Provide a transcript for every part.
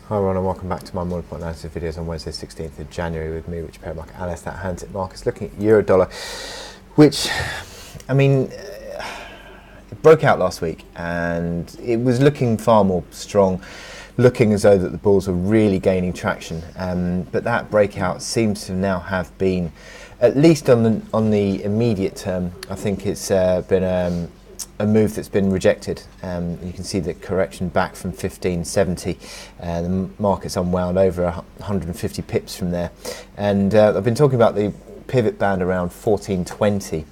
Hi everyone and welcome back to my morning point analysis videos on Wednesday 16th of January with me, Rich Pair Market Analyst at Hantec Markets, looking at euro dollar, which, I mean, it broke out last week and it was looking far more strong, looking as though that the bulls were really gaining traction, but that breakout seems to now have been, at least on the immediate term, I think it's been a move that's been rejected. You can see the correction back from 1570. The market's unwound over 150 pips from there. And I've been talking about the pivot band around 1420,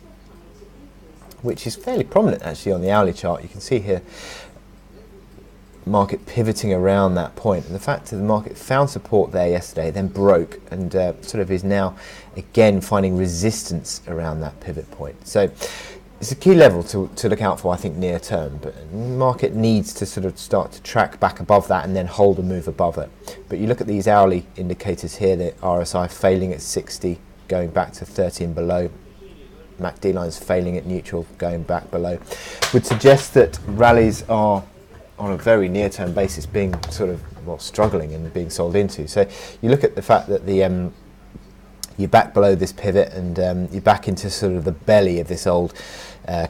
which is fairly prominent actually on the hourly chart. You can see here market pivoting around that point, and the fact that the market found support there yesterday, then broke, and sort of is now again finding resistance around that pivot point. So it's a key level to look out for, I think, near term, but the market needs to sort of start to track back above that and then hold a move above it. But you look at these hourly indicators here, the RSI failing at 60, going back to 30 and below. MACD lines failing at neutral, going back below, would suggest that rallies are on a very near-term basis being sort of, well, struggling and being sold into. So you look at the fact that the you're back below this pivot, and you're back into sort of the belly of this old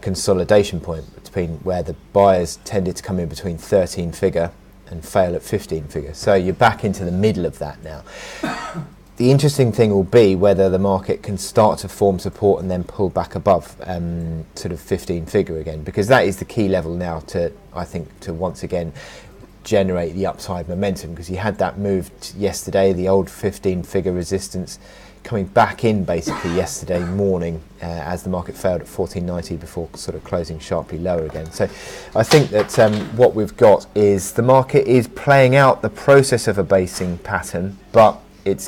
consolidation point between where the buyers tended to come in between 13 figure and fail at 15 figure. So you're back into the middle of that now. The interesting thing will be whether the market can start to form support and then pull back above sort of 15 figure again, because that is the key level now to, I think, to once again generate the upside momentum, because you had that move yesterday, the old 15 figure resistance coming back in basically yesterday morning as the market failed at 1490 before sort of closing sharply lower again. So I think that what we've got is the market is playing out the process of a basing pattern, but it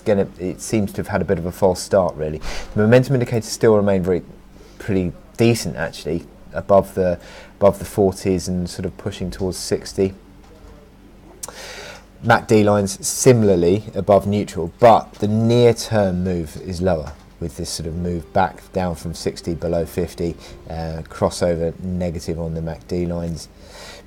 seems to have had a bit of a false start really. The momentum indicators still remain pretty decent actually, above the 40s and sort of pushing towards 60. MACD lines similarly above neutral, but the near-term move is lower, with this sort of move back down from 60 below 50, crossover negative on the MACD lines,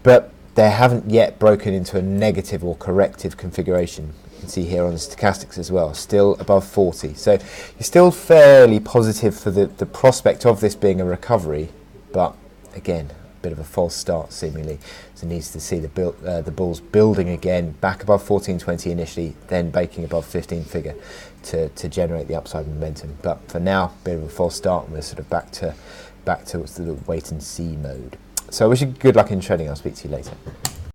but they haven't yet broken into a negative or corrective configuration. You can see here on the stochastics as well, still above 40. So you're still fairly positive for the prospect of this being a recovery, but again, bit of a false start seemingly. So it needs to see the bulls building again back above 1420 initially, then baking above 15 figure to generate the upside momentum. But for now, bit of a false start, and we're sort of back to the wait and see mode. So I wish you good luck in trading. I'll speak to you later.